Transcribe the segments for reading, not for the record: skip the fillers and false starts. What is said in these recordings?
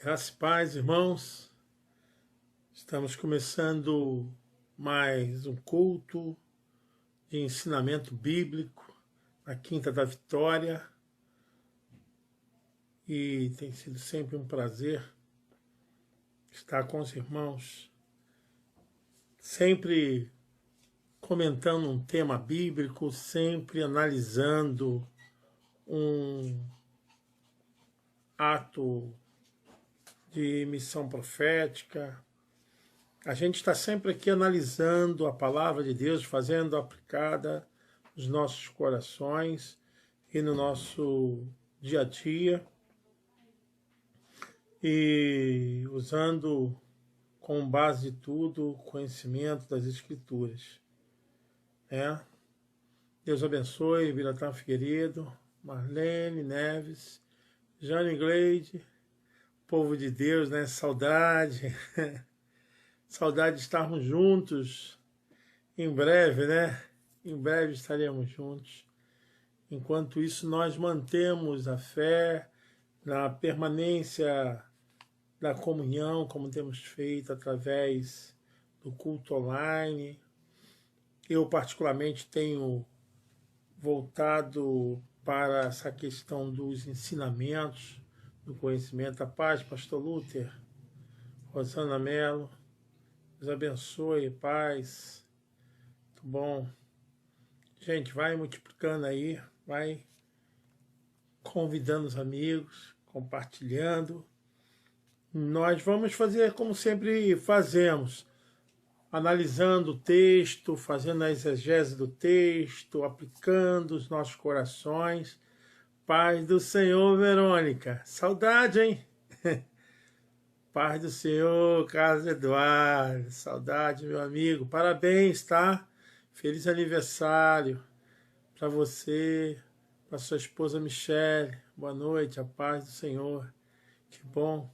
Graça e paz, irmãos. Estamos começando mais um culto de ensinamento bíblico na Quinta da Vitória. E tem sido sempre um prazer estar com os irmãos, sempre comentando um tema bíblico, sempre analisando um ato de missão profética. A gente está sempre aqui analisando a palavra de Deus, fazendo aplicada nos nossos corações e no nosso dia a dia, e usando como base de tudo o conhecimento das Escrituras. Deus abençoe, Biratã Figueiredo, Marlene Neves, Jane Gleide, povo de Deus, né? Saudade. Saudade de estarmos juntos em breve, né? Em breve estaremos juntos. Enquanto isso, nós mantemos a fé na permanência da comunhão, como temos feito através do culto online. Eu, particularmente, tenho voltado para essa questão dos ensinamentos, do conhecimento. A paz, Pastor Luther, Rosana Mello. Deus abençoe, paz. Muito bom. Gente, vai multiplicando aí, vai convidando os amigos, compartilhando. Nós vamos fazer como sempre fazemos, analisando o texto, fazendo a exegese do texto, aplicando os nossos corações. Paz do Senhor, Verônica. Saudade, hein? Paz do Senhor, Carlos Eduardo. Saudade, meu amigo. Parabéns, tá? Feliz aniversário para você, para sua esposa Michele. Boa noite, a paz do Senhor. Que bom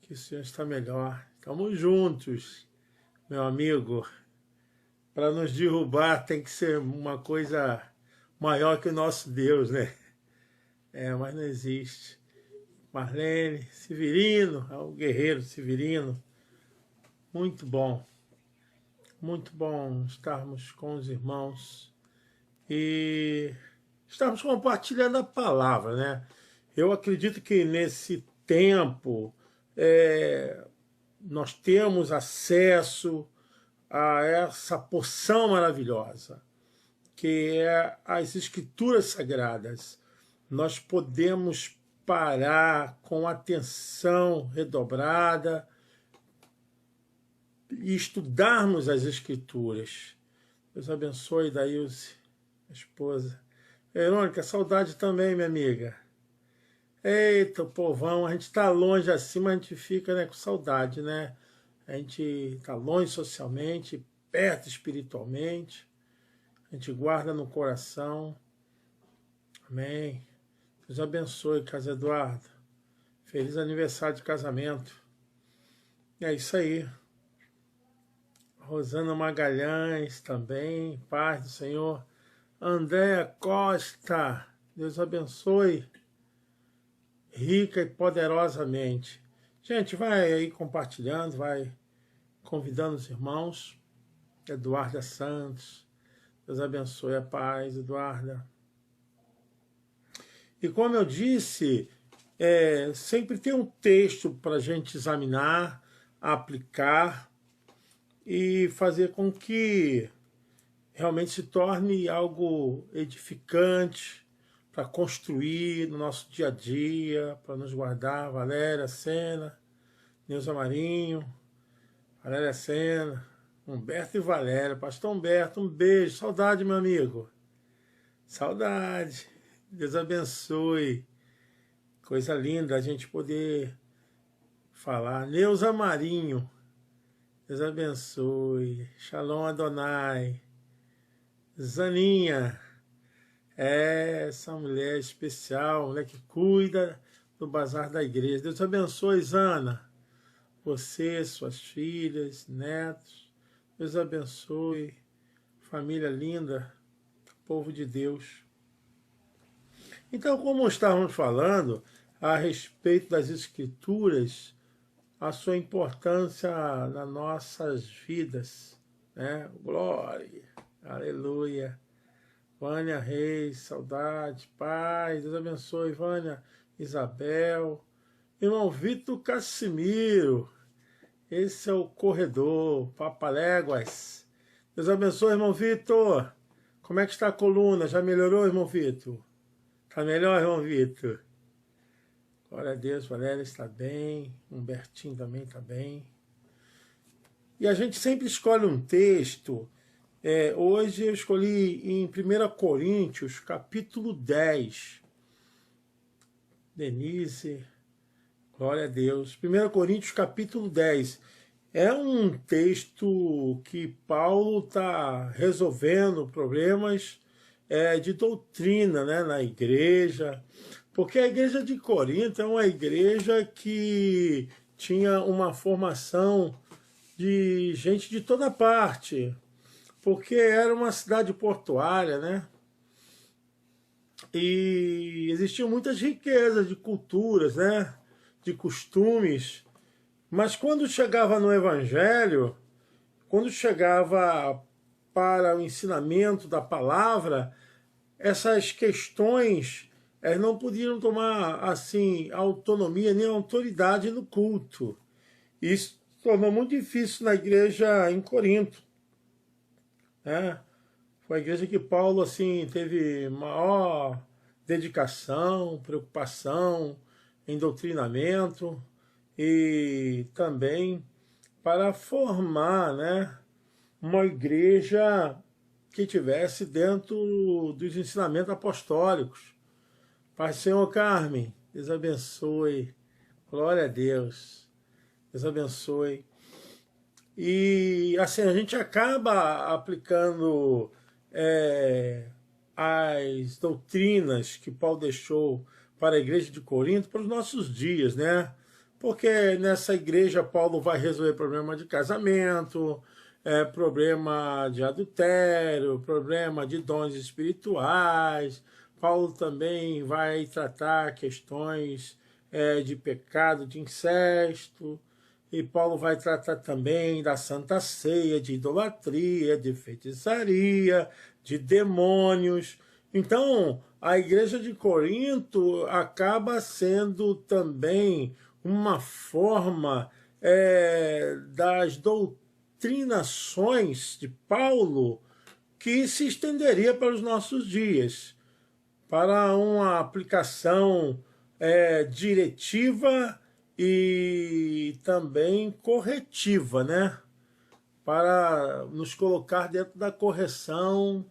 que o Senhor está melhor. Estamos juntos, meu amigo. Para nos derrubar tem que ser uma coisa maior que o nosso Deus, né? Mas não existe. Marlene, Severino, o guerreiro Severino. Muito bom estarmos com os irmãos e estarmos compartilhando a palavra, né? Eu acredito que nesse tempo nós temos acesso a essa porção maravilhosa, que é as Escrituras Sagradas. Nós podemos parar com atenção redobrada e estudarmos as Escrituras. Deus abençoe, Daílze, minha esposa. Verônica, saudade também, minha amiga. Eita, povão, a gente está longe assim, mas a gente fica, né, com saudade, né? A gente está longe socialmente, perto espiritualmente. A gente guarda no coração. Amém. Deus abençoe, Carlos Eduardo. Feliz aniversário de casamento. É isso aí. Rosana Magalhães também, paz do Senhor. Andréa Costa, Deus abençoe, rica e poderosamente. Gente, vai aí compartilhando, vai convidando os irmãos. Eduarda Santos, Deus abençoe, a paz, Eduarda. E como eu disse, sempre tem um texto para a gente examinar, aplicar e fazer com que realmente se torne algo edificante para construir no nosso dia a dia, para nos guardar. Valéria Sena, Neuza Marinho, Valéria Sena, Humberto e Valéria. Pastor Humberto, um beijo, saudade, meu amigo. Saudade. Deus abençoe. Coisa linda a gente poder falar. Neuza Marinho, Deus abençoe. Shalom Adonai. Zaninha, essa mulher especial, mulher que cuida do bazar da igreja. Deus abençoe, Zana. Você, suas filhas, netos. Deus abençoe. Família linda, povo de Deus. Então, como estávamos falando a respeito das Escrituras, a sua importância nas nossas vidas, né? Glória, aleluia. Vânia Reis, saudade, paz, Deus abençoe, Vânia, Isabel, irmão Vitor Cassimiro, esse é o corredor, Papaléguas. Deus abençoe, irmão Vitor. Como é que está a coluna? Já melhorou, irmão Vitor? Está melhor, irmão Vitor? Glória a Deus, Valéria está bem, Humbertinho também está bem. E a gente sempre escolhe um texto. Hoje eu escolhi em 1 Coríntios, capítulo 10. Denise, glória a Deus. 1 Coríntios, capítulo 10. É um texto que Paulo está resolvendo problemas de doutrina, né, na igreja. Porque a igreja de Corinto é uma igreja que tinha uma formação de gente de toda parte, porque era uma cidade portuária, né? E existiam muitas riquezas de culturas, né? De costumes. Mas quando chegava no Evangelho, quando chegava para o ensinamento da palavra, essas questões não podiam tomar assim autonomia nem autoridade no culto. Isso tornou muito difícil na igreja em Corinto. Foi a igreja que Paulo assim teve maior dedicação, preocupação em doutrinamento e também para formar, né, uma igreja que tivesse dentro dos ensinamentos apostólicos. Pai Senhor Carmen, Deus abençoe, glória a Deus, Deus abençoe. E assim, a gente acaba aplicando as doutrinas que Paulo deixou para a igreja de Corinto para os nossos dias, né? Porque nessa igreja Paulo vai resolver problema de casamento, problema de adultério, problema de dons espirituais. Paulo também vai tratar questões de pecado, de incesto. E Paulo vai tratar também da Santa Ceia, de idolatria, de feitiçaria, de demônios. Então, a igreja de Corinto acaba sendo também uma forma das doutrinações de Paulo que se estenderia para os nossos dias, para uma aplicação diretiva e também corretiva, né? Para nos colocar dentro da correção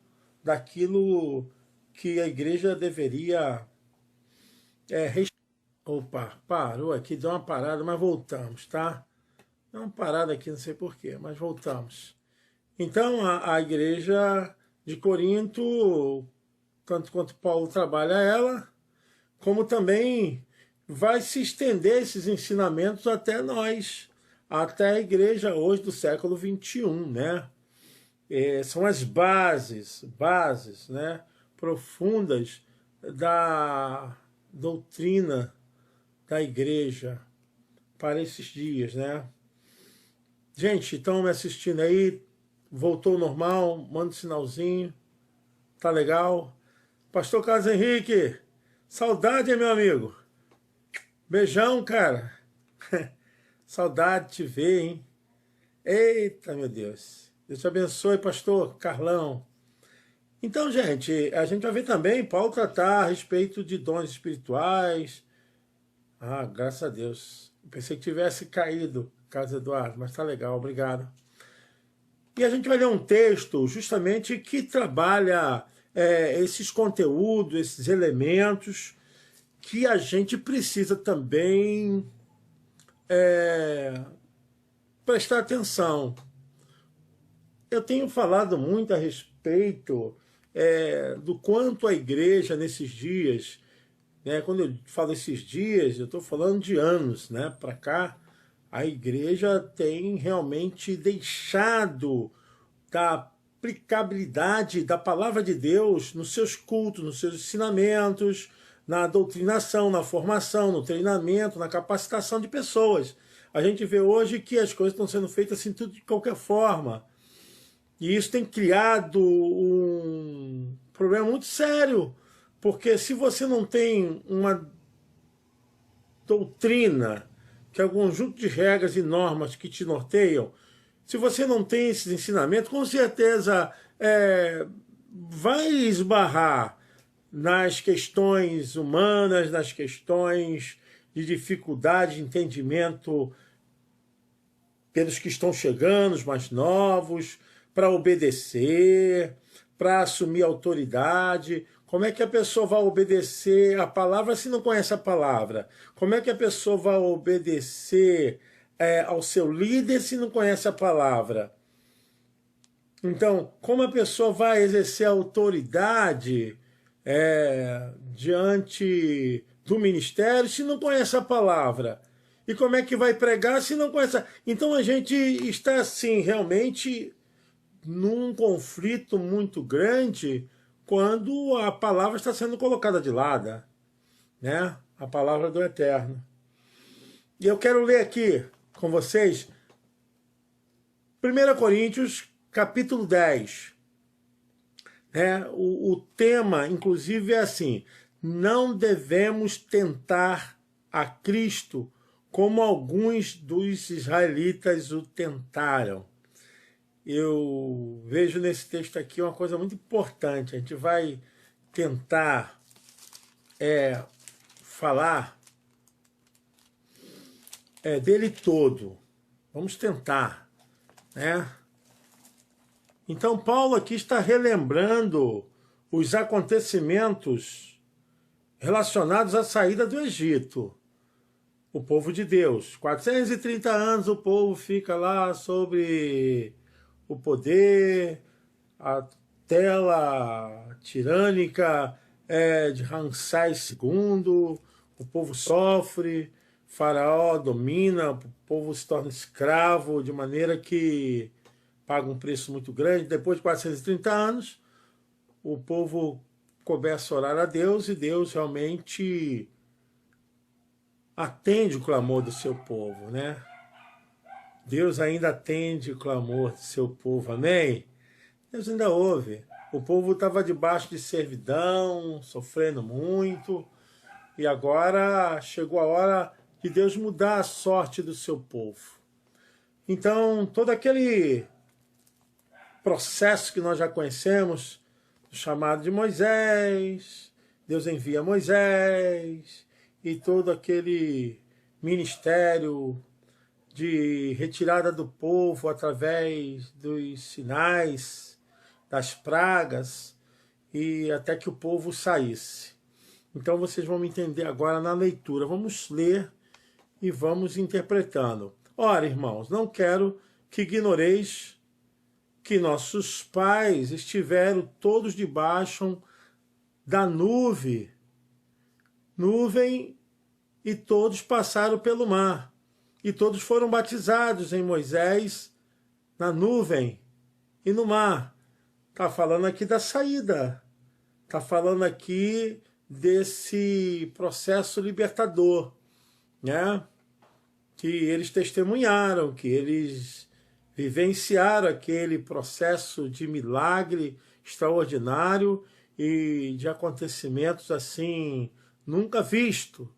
daquilo que a igreja deveria Opa, parou aqui, deu uma parada, mas voltamos, tá? Deu uma parada aqui, não sei porquê, mas voltamos. Então, a igreja de Corinto, tanto quanto Paulo trabalha ela, como também vai se estender esses ensinamentos até nós, até a igreja hoje do século XXI, né? São as bases, né, profundas da doutrina da igreja para esses dias, né? Gente, estão me assistindo aí? Voltou ao normal? Manda um sinalzinho. Tá legal? Pastor Carlos Henrique, saudade, meu amigo. Beijão, cara. Saudade de te ver, hein? Eita, meu Deus. Deus te abençoe, pastor Carlão. Então, gente, a gente vai ver também Paulo tratar a respeito de dons espirituais. Ah, graças a Deus. Eu pensei que tivesse caído, Carlos Eduardo, mas tá legal, obrigado. E a gente vai ler um texto justamente que trabalha esses conteúdos, esses elementos que a gente precisa também prestar atenção. Eu tenho falado muito a respeito do quanto a igreja nesses dias, né, quando eu falo esses dias, eu estou falando de anos, né, para cá, a igreja tem realmente deixado da aplicabilidade da palavra de Deus nos seus cultos, nos seus ensinamentos, na doutrinação, na formação, no treinamento, na capacitação de pessoas. a gente vê hoje que as coisas estão sendo feitas assim tudo de qualquer forma. E isso tem criado um problema muito sério, porque se você não tem uma doutrina, que é um conjunto de regras e normas que te norteiam, se você não tem esses ensinamentos, com certeza vai esbarrar nas questões humanas, nas questões de dificuldade de entendimento pelos que estão chegando, os mais novos, para obedecer, para assumir autoridade. Como é que a pessoa vai obedecer a palavra se não conhece a palavra? Como é que a pessoa vai obedecer ao seu líder se não conhece a palavra? Então, como a pessoa vai exercer a autoridade diante do ministério se não conhece a palavra? E como é que vai pregar se não conhece? Então a gente está assim realmente num conflito muito grande quando a palavra está sendo colocada de lado, né? A palavra do Eterno. E eu quero ler aqui com vocês 1 Coríntios, capítulo 10. O tema, inclusive, é assim: não devemos tentar a Cristo como alguns dos israelitas o tentaram. Eu vejo nesse texto aqui uma coisa muito importante. A gente vai tentar falar dele todo. Vamos tentar, né? Então, Paulo aqui está relembrando os acontecimentos relacionados à saída do Egito. O povo de Deus. 430 anos o povo fica lá sobre o poder, a tela tirânica de Ramsés II, o povo sofre, Faraó domina, o povo se torna escravo de maneira que paga um preço muito grande. Depois de 430 anos, o povo começa a orar a Deus e Deus realmente atende o clamor do seu povo, né? Deus ainda atende o clamor do seu povo, amém? Deus ainda ouve. O povo estava debaixo de servidão, sofrendo muito, e agora chegou a hora de Deus mudar a sorte do seu povo. Então, todo aquele processo que nós já conhecemos, o chamado de Moisés, Deus envia Moisés, e todo aquele ministério de retirada do povo através dos sinais, das pragas, e até que o povo saísse. Então vocês vão me entender agora na leitura. Vamos ler e vamos interpretando. Ora, irmãos, não quero que ignoreis que nossos pais estiveram todos debaixo da nuvem, e todos passaram pelo mar, e todos foram batizados em Moisés, na nuvem e no mar. Está falando aqui da saída, está falando aqui desse processo libertador, né? Que eles testemunharam, que eles vivenciaram aquele processo de milagre extraordinário e de acontecimentos assim nunca visto.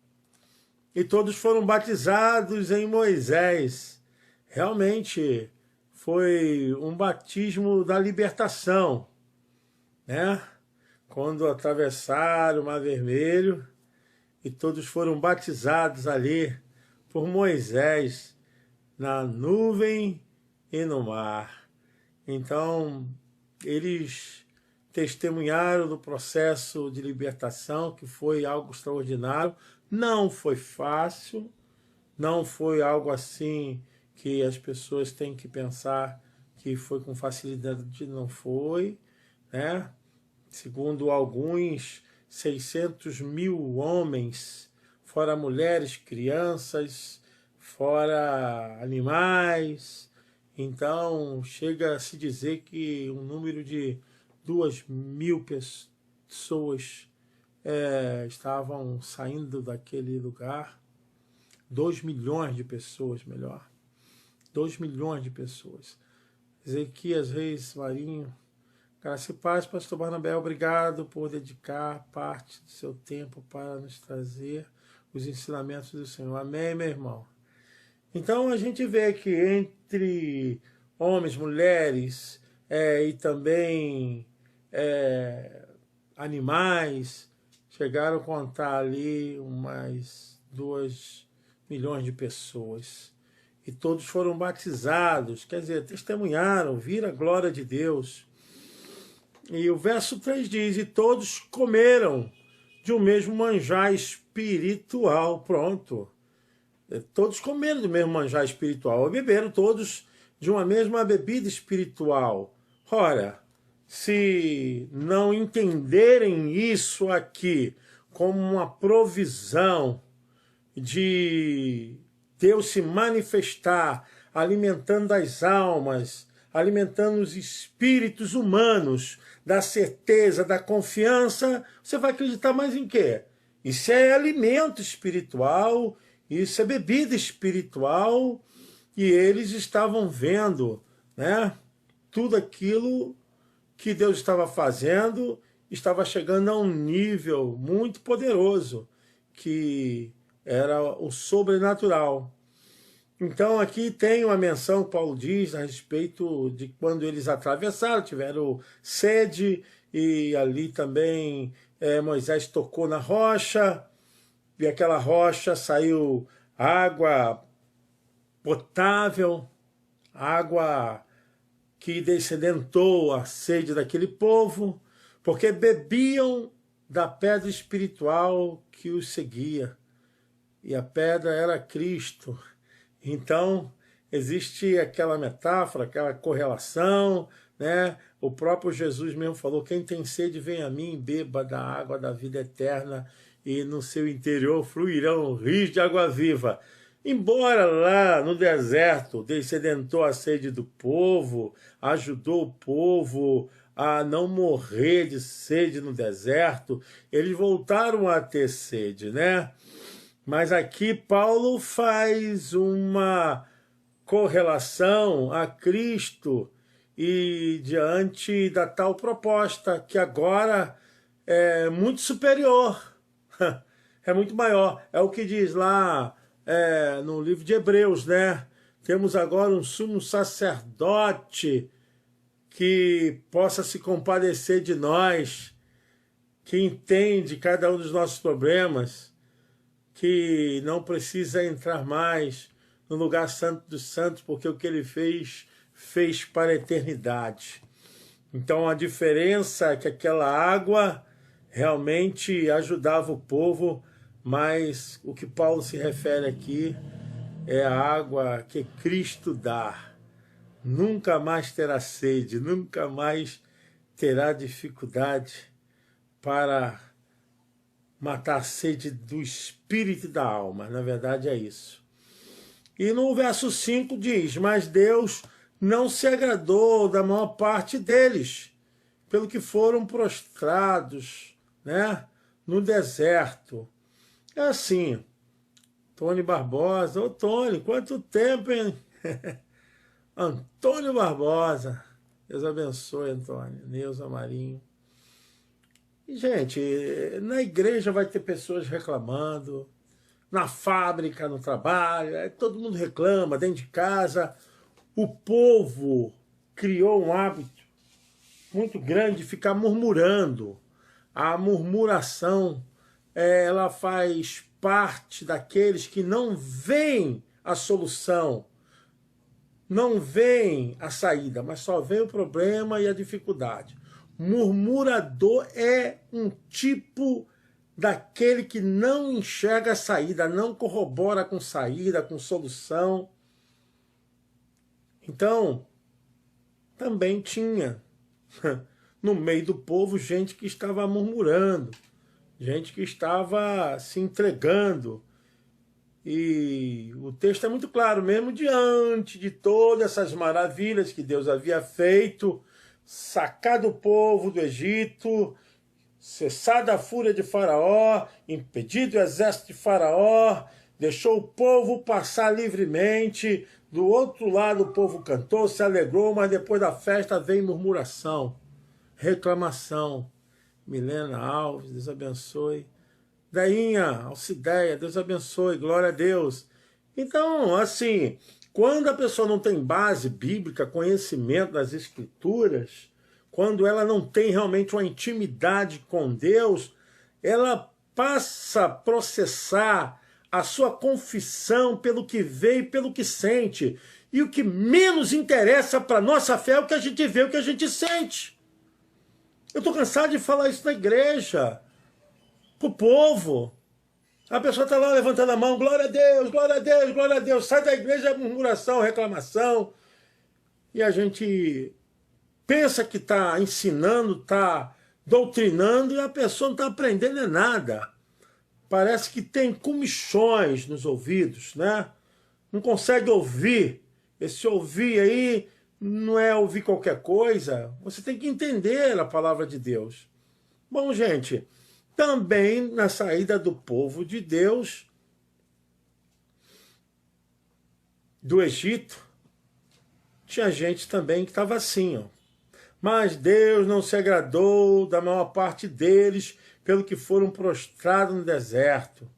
E todos foram batizados em Moisés. Realmente foi um batismo da libertação, né? Quando atravessaram o Mar Vermelho e todos foram batizados ali por Moisés na nuvem e no mar. Então, eles testemunharam do processo de libertação, que foi algo extraordinário. Não foi fácil, não foi algo assim que as pessoas têm que pensar que foi com facilidade, não foi, né? Segundo alguns, 600 mil homens, fora mulheres, crianças, fora animais. Então, chega a se dizer que um número de 2.000 pessoas estavam saindo daquele lugar 2 milhões de pessoas, melhor. 2 milhões de pessoas. Ezequias Reis Marinho, graça e paz, pastor Barnabé, obrigado por dedicar parte do seu tempo para nos trazer os ensinamentos do Senhor. Amém, meu irmão? Então a gente vê que entre homens, mulheres e também animais, chegaram a contar ali umas 2 milhões de pessoas. E todos foram batizados, quer dizer, testemunharam, viram a glória de Deus. E o verso 3 diz, e todos comeram de um mesmo manjar espiritual. Pronto. Todos comeram do mesmo manjar espiritual, ou beberam todos de uma mesma bebida espiritual. Ora, se não entenderem isso aqui como uma provisão de Deus se manifestar, alimentando as almas, alimentando os espíritos humanos, da certeza, da confiança, você vai acreditar mais em quê? Isso é alimento espiritual, isso é bebida espiritual, e eles estavam vendo, né, tudo aquilo que Deus estava fazendo, estava chegando a um nível muito poderoso, que era o sobrenatural. Então aqui tem uma menção que Paulo diz a respeito de quando eles atravessaram, tiveram sede, e ali também Moisés tocou na rocha, e aquela rocha saiu água potável, água que descedentou a sede daquele povo, porque bebiam da pedra espiritual que os seguia. E a pedra era Cristo. Então, existe aquela metáfora, aquela correlação, né? O próprio Jesus mesmo falou, quem tem sede, vem a mim, beba da água da vida eterna, e no seu interior fluirão rios de água viva. Embora lá no deserto descedentou a sede do povo, ajudou o povo a não morrer de sede no deserto, eles voltaram a ter sede, né? Mas aqui Paulo faz uma correlação a Cristo e diante da tal proposta, que agora é muito superior, é muito maior. É o que diz lá no livro de Hebreus, né? Temos agora um sumo sacerdote que possa se compadecer de nós, que entende cada um dos nossos problemas, que não precisa entrar mais no lugar santo dos santos, porque o que ele fez, fez para a eternidade. Então a diferença é que aquela água realmente ajudava o povo, mas o que Paulo se refere aqui é a água que Cristo dá. Nunca mais terá sede, nunca mais terá dificuldade para matar a sede do espírito e da alma. Na verdade é isso. E no verso 5 diz, mas Deus não se agradou da maior parte deles, pelo que foram prostrados, né, no deserto. É assim, Tony Barbosa, ô Tony, quanto tempo, hein? Antônio Barbosa, Deus abençoe, Antônio, Neuza Marinho. E, gente, na igreja vai ter pessoas reclamando, na fábrica, no trabalho, todo mundo reclama, dentro de casa. O povo criou um hábito muito grande de ficar murmurando. A murmuração, ela faz parte daqueles que não veem a solução, não veem a saída, mas só vê o problema e a dificuldade. Murmurador é um tipo daquele que não enxerga a saída, não corrobora com saída, com solução. Então, também tinha no meio do povo gente que estava murmurando, gente que estava se entregando. E o texto é muito claro, mesmo diante de todas essas maravilhas que Deus havia feito, sacado o povo do Egito, cessada a fúria de Faraó, impedido o exército de Faraó, deixou o povo passar livremente. Do outro lado o povo cantou, se alegrou, mas depois da festa vem murmuração, reclamação. Milena Alves, Deus abençoe. Dainha, Alcideia, Deus abençoe, glória a Deus. Então, assim, quando a pessoa não tem base bíblica, conhecimento das Escrituras, quando ela não tem realmente uma intimidade com Deus, ela passa a processar a sua confissão pelo que vê e pelo que sente. E o que menos interessa para a nossa fé é o que a gente vê, o que a gente sente. Eu estou cansado de falar isso na igreja, para o povo. A pessoa está lá levantando a mão, glória a Deus, glória a Deus, glória a Deus. Sai da igreja, é murmuração, reclamação. E a gente pensa que está ensinando, está doutrinando, e a pessoa não está aprendendo nada. Parece que tem comichões nos ouvidos, né? Não consegue ouvir. Esse ouvir aí não é ouvir qualquer coisa. Você tem que entender a palavra de Deus. Bom, gente, também na saída do povo de Deus do Egito, tinha gente também que estava assim, ó. Mas Deus não se agradou da maior parte deles, pelo que foram prostrados no deserto.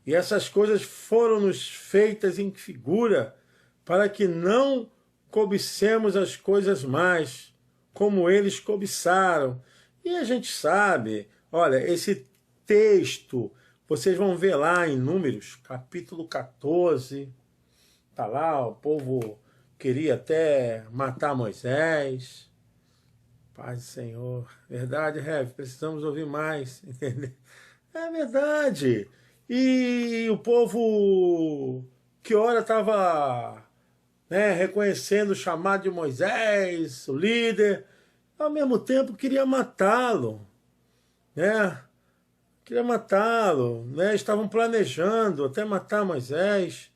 E essas coisas foram-nos feitas em figura, para que não cobicemos as coisas mais, como eles cobiçaram. E a gente sabe, olha, esse texto, vocês vão ver lá em Números, capítulo 14, está lá, o povo queria até matar Moisés. Paz do Senhor. Verdade, Rev, precisamos ouvir mais, entendeu? É verdade. E o povo que ora estava reconhecendo o chamado de Moisés, o líder, ao mesmo tempo queria matá-lo, né? Queria matá-lo, né? Estavam planejando até matar Moisés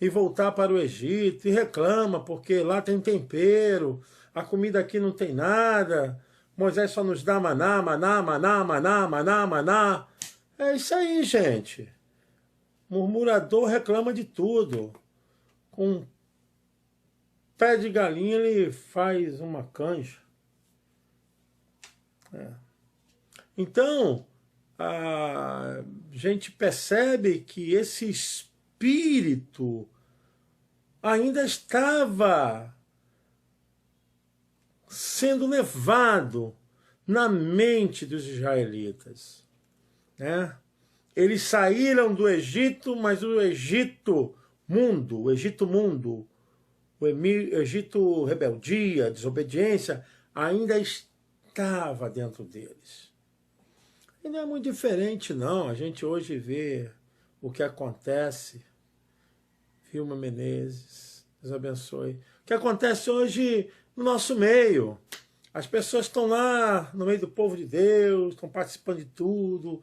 e voltar para o Egito, e reclama porque lá tem tempero, a comida aqui não tem nada, Moisés só nos dá maná, maná, maná, maná, maná, maná. É isso aí, gente. Murmurador reclama de tudo. Com um pé de galinha ele faz uma canja. Então, a gente percebe que esse espírito ainda estava sendo levado na mente dos israelitas, né? Eles saíram do Egito, mas o Egito mundo, o Egito rebeldia, desobediência, ainda estava dentro deles. E não é muito diferente, não. A gente hoje vê o que acontece. Vilma Menezes, Deus abençoe. O que acontece hoje no nosso meio. As pessoas estão lá no meio do povo de Deus, estão participando de tudo,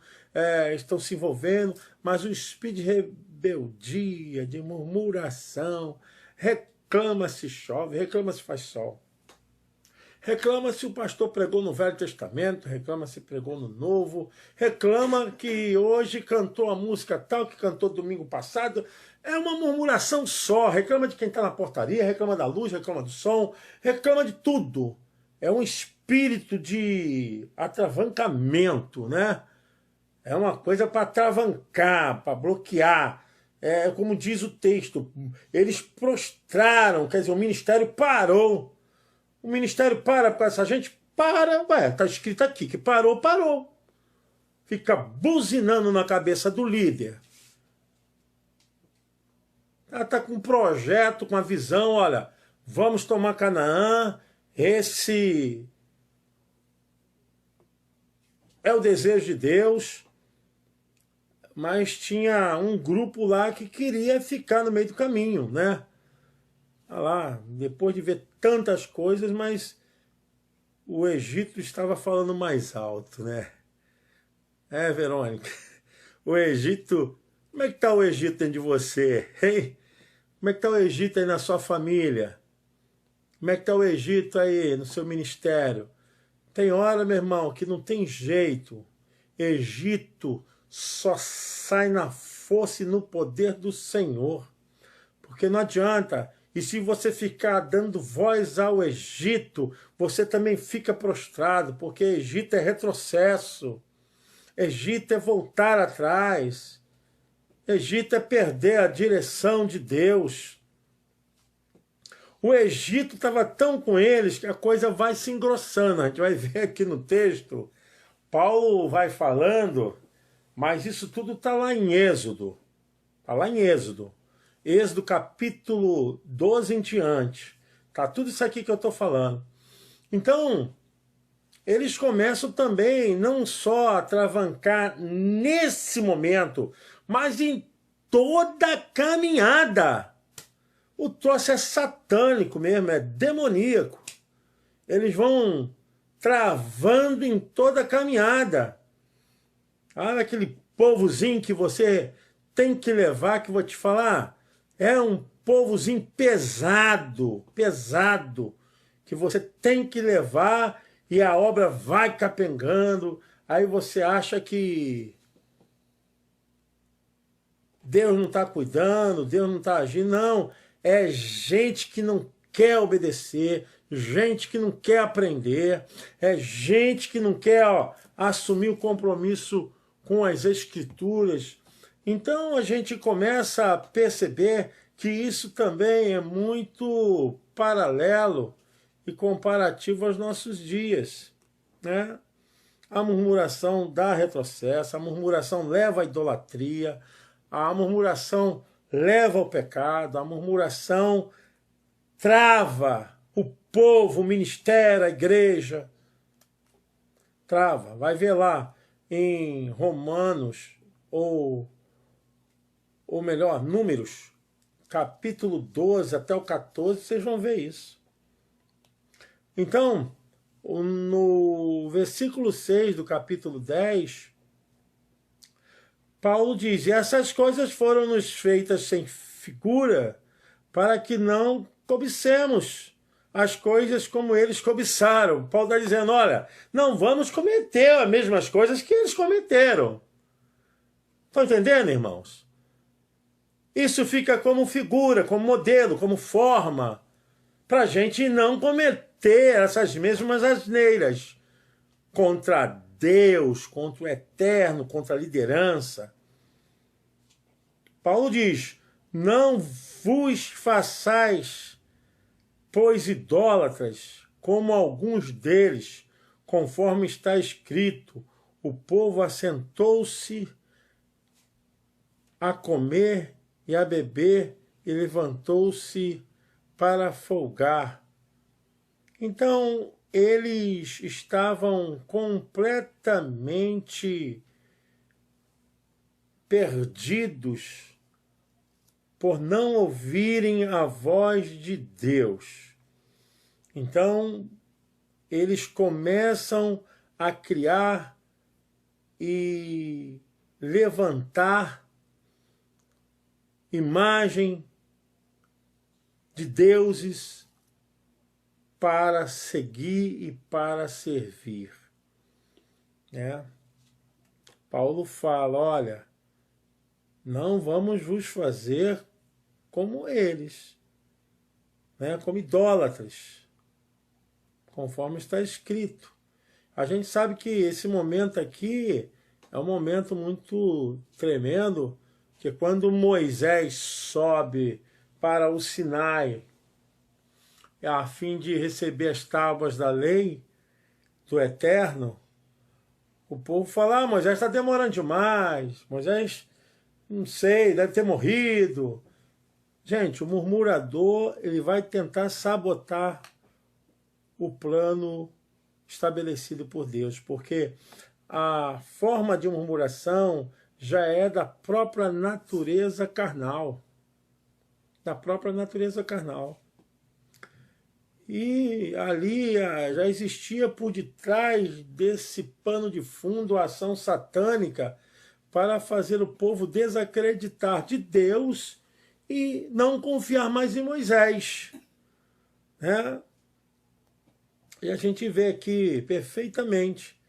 estão se envolvendo, mas o espírito de rebeldia, de murmuração, reclama se chove, reclama se faz sol. Reclama se o pastor pregou no Velho Testamento, reclama se pregou no Novo, reclama que hoje cantou a música tal que cantou domingo passado. É uma murmuração só, reclama de quem está na portaria, reclama da luz, reclama do som, reclama de tudo. É um espírito de atravancamento, né? É uma coisa para atravancar, para bloquear. É como diz o texto, eles prostraram, quer dizer, o ministério parou. O ministério para com essa gente? Para, está escrito aqui que parou, parou. Fica buzinando na cabeça do líder. Ela está com um projeto, com a visão, olha, vamos tomar Canaã, esse é o desejo de Deus, mas tinha um grupo lá que queria ficar no meio do caminho, né? Olha lá, depois de ver tantas coisas, mas o Egito estava falando mais alto, né? Verônica, o Egito, como é que está o Egito dentro de você, hein? Como é que está o Egito aí na sua família? Como é que está o Egito aí no seu ministério? Tem hora, meu irmão, que não tem jeito. Egito só sai na fosse no poder do Senhor. Porque não adianta. E se você ficar dando voz ao Egito, você também fica prostrado, porque Egito é retrocesso. Egito é voltar atrás. Egito é perder a direção de Deus. O Egito estava tão com eles que a coisa vai se engrossando. A gente vai ver aqui no texto, Paulo vai falando, mas isso tudo está lá em Êxodo. Está lá em Êxodo. Êxodo capítulo 12 em diante. Está tudo isso aqui que eu estou falando. Então, eles começam também não só a travancar nesse momento, mas em toda a caminhada. O troço é satânico mesmo, é demoníaco. Eles vão travando em toda a caminhada. Ah, aquele povozinho que você tem que levar, que eu vou te falar, é um povozinho pesado, que você tem que levar e a obra vai capengando. Aí você acha que Deus não está cuidando, Deus não está agindo. Não, é gente que não quer obedecer, gente que não quer aprender, é gente que não quer assumir o compromisso com as Escrituras. Então a gente começa a perceber que isso também é muito paralelo e comparativo aos nossos dias, né? A murmuração dá retrocesso, a murmuração leva à idolatria, a murmuração leva ao pecado, a murmuração trava o povo, o ministério, a igreja. Trava. Vai ver lá em Romanos, ou melhor, Números, capítulo 12 até o 14, vocês vão ver isso. Então, no versículo 6 do capítulo 10, Paulo diz: e essas coisas foram-nos feitas sem figura, para que não cobicemos as coisas como eles cobiçaram. Paulo está dizendo, olha, não vamos cometer as mesmas coisas que eles cometeram. Estão entendendo, irmãos? Isso fica como figura, como modelo, como forma, para a gente não cometer essas mesmas asneiras contra Deus, contra o eterno, contra a liderança. Paulo diz, não vos façais, pois idólatras, como alguns deles, conforme está escrito, o povo assentou-se a comer e a beber e levantou-se para folgar. Então, eles estavam completamente perdidos por não ouvirem a voz de Deus. Então, eles começam a criar e levantar imagem de deuses para seguir e para servir, né? Paulo fala, olha, não vamos vos fazer como eles, né? Como idólatras, conforme está escrito. A gente sabe que esse momento aqui é um momento muito tremendo, que quando Moisés sobe para o Sinai, a fim de receber as tábuas da lei do Eterno, o povo fala, Moisés está demorando demais, Moisés, não sei, deve ter morrido. Gente, o murmurador, ele vai tentar sabotar o plano estabelecido por Deus, porque a forma de murmuração já é da própria natureza carnal. Da própria natureza carnal. E ali já existia por detrás desse pano de fundo a ação satânica para fazer o povo desacreditar de Deus e não confiar mais em Moisés, né? E a gente vê aqui perfeitamente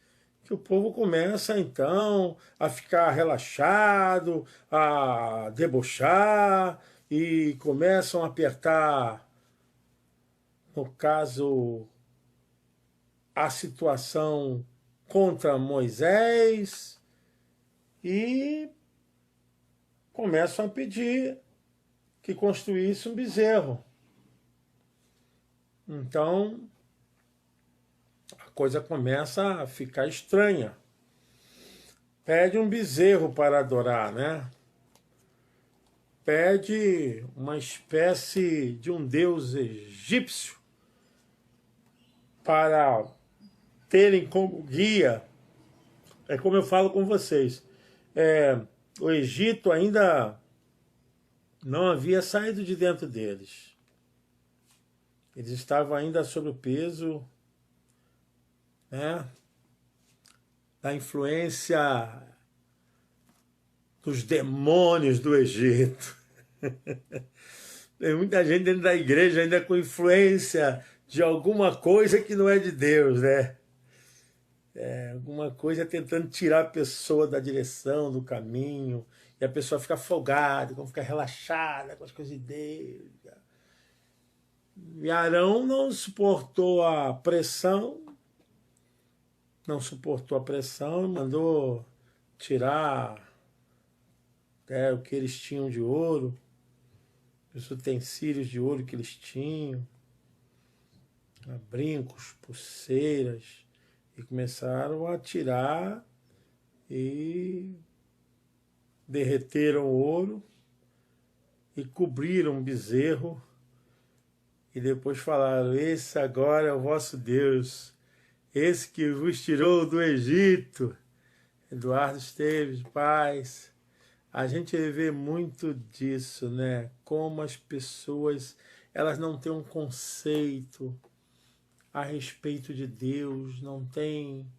que que o povo começa, então, a ficar relaxado, a debochar, e começam a apertar, no caso, a situação contra Moisés, e começam a pedir que construísse um bezerro. Então, a coisa começa a ficar estranha. Pede um bezerro para adorar, né? Pede uma espécie de um deus egípcio para terem como guia. É como eu falo com vocês. O Egito ainda não havia saído de dentro deles. Eles estavam ainda sob o peso, né, da influência dos demônios do Egito. Tem muita gente dentro da igreja ainda com influência de alguma coisa que não é de Deus, né? Alguma coisa tentando tirar a pessoa da direção, do caminho, e a pessoa fica folgada, fica relaxada com as coisas de Deus. E Arão não suportou a pressão, mandou tirar o que eles tinham de ouro, os utensílios de ouro que eles tinham, brincos, pulseiras, e começaram a tirar e derreteram o ouro e cobriram um bezerro, e depois falaram: esse agora é o vosso Deus, esse que vos tirou do Egito. Eduardo Esteves, paz. A gente vê muito disso, né? Como as pessoas, elas não têm um conceito a respeito de Deus, não têm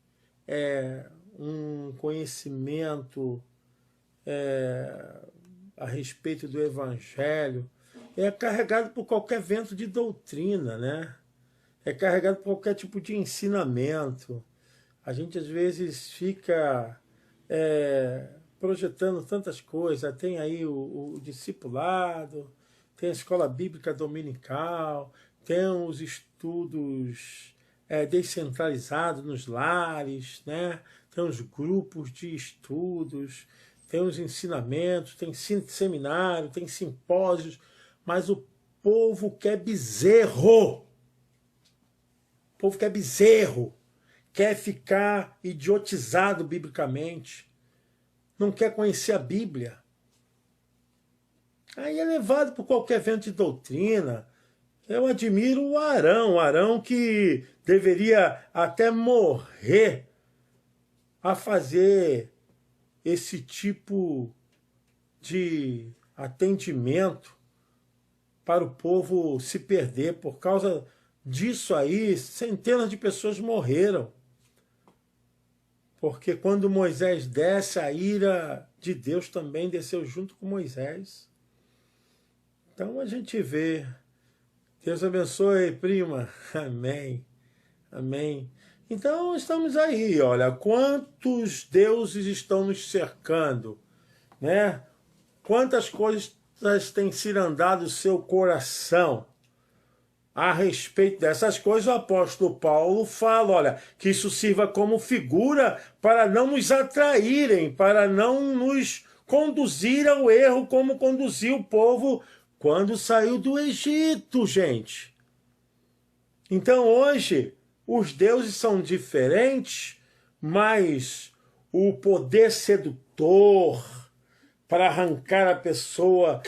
um conhecimento a respeito do Evangelho. É carregado por qualquer vento de doutrina, né? É carregado por qualquer tipo de ensinamento. A gente às vezes fica projetando tantas coisas. Tem aí o discipulado, tem a escola bíblica dominical, tem os estudos descentralizados nos lares, né? Tem os grupos de estudos, tem os ensinamentos, tem seminário, tem simpósios, mas o povo quer bezerro. O povo quer bezerro, quer ficar idiotizado biblicamente, não quer conhecer a Bíblia. Aí é levado por qualquer vento de doutrina. Eu admiro o Arão que deveria até morrer a fazer esse tipo de atendimento para o povo se perder. Por causa disso aí, centenas de pessoas morreram. Porque quando Moisés desce, a ira de Deus também desceu junto com Moisés. Então a gente vê. Deus abençoe, prima. Amém. Amém. Então estamos aí, olha, quantos deuses estão nos cercando, né? Quantas coisas têm cirandado o seu coração. A respeito dessas coisas, o apóstolo Paulo fala, olha, que isso sirva como figura para não nos atraírem, para não nos conduzir ao erro, como conduziu o povo quando saiu do Egito, gente. Então hoje, os deuses são diferentes, mas o poder sedutor para arrancar a pessoa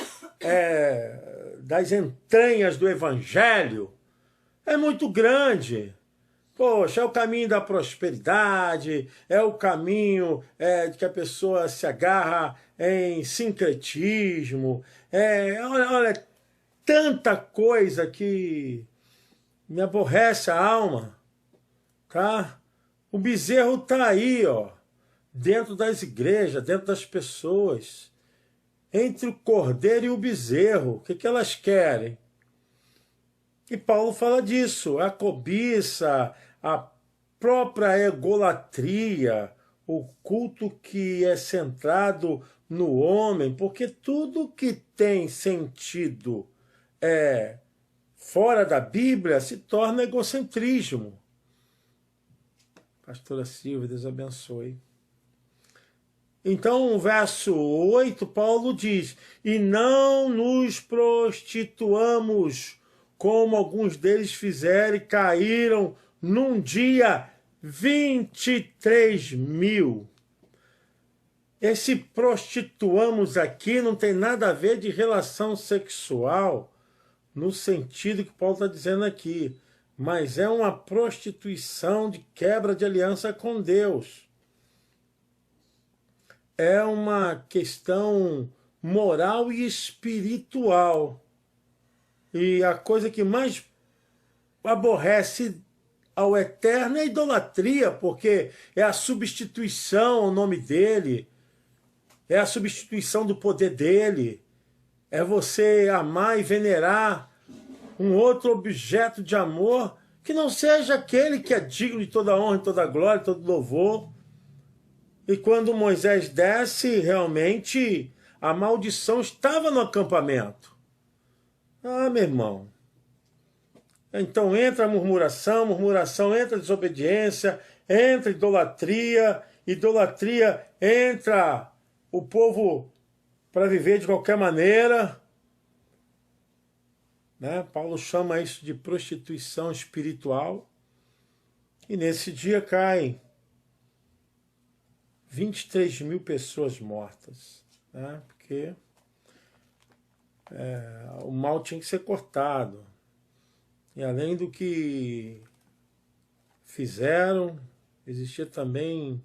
das entranhas do Evangelho é muito grande. Poxa, é o caminho da prosperidade, é o caminho de que a pessoa se agarra em sincretismo. Olha, tanta coisa que me aborrece a alma, tá? O bezerro está aí, ó, dentro das igrejas, dentro das pessoas. Entre o cordeiro e o bezerro, o que elas querem? E Paulo fala disso, a cobiça, a própria egolatria, o culto que é centrado no homem, porque tudo que tem sentido fora da Bíblia se torna egocentrismo. Pastora Silvia, Deus abençoe. Então, o verso 8, Paulo diz: e não nos prostituamos, como alguns deles fizeram e caíram num dia 23.000. Esse prostituamos aqui não tem nada a ver de relação sexual, no sentido que Paulo está dizendo aqui, mas é uma prostituição de quebra de aliança com Deus. É uma questão moral e espiritual. E a coisa que mais aborrece ao Eterno é a idolatria, porque é a substituição ao nome dele, é a substituição do poder dele, é você amar e venerar um outro objeto de amor que não seja aquele que é digno de toda honra, toda glória, todo louvor. E quando Moisés desce, realmente a maldição estava no acampamento. Ah, meu irmão. Então entra a murmuração, murmuração entra a desobediência, entra a idolatria, idolatria entra o povo para viver de qualquer maneira. Né? Paulo chama isso de prostituição espiritual. E nesse dia caem 23.000 pessoas mortas. Né? Porque o mal tinha que ser cortado. E além do que fizeram, existia também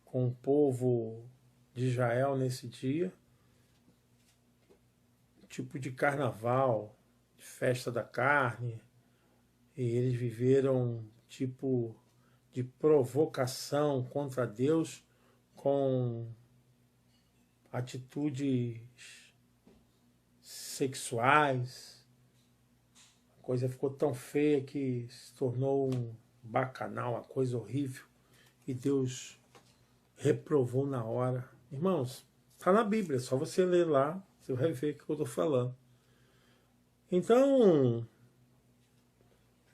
com o povo de Israel nesse dia um tipo de carnaval, de festa da carne, e eles viveram um tipo de provocação contra Deus com atitudes sexuais. A coisa ficou tão feia que se tornou um bacanal, uma coisa horrível, e Deus reprovou na hora. Irmãos, está na Bíblia, é só você ler lá, você vai ver o que eu estou falando. Então,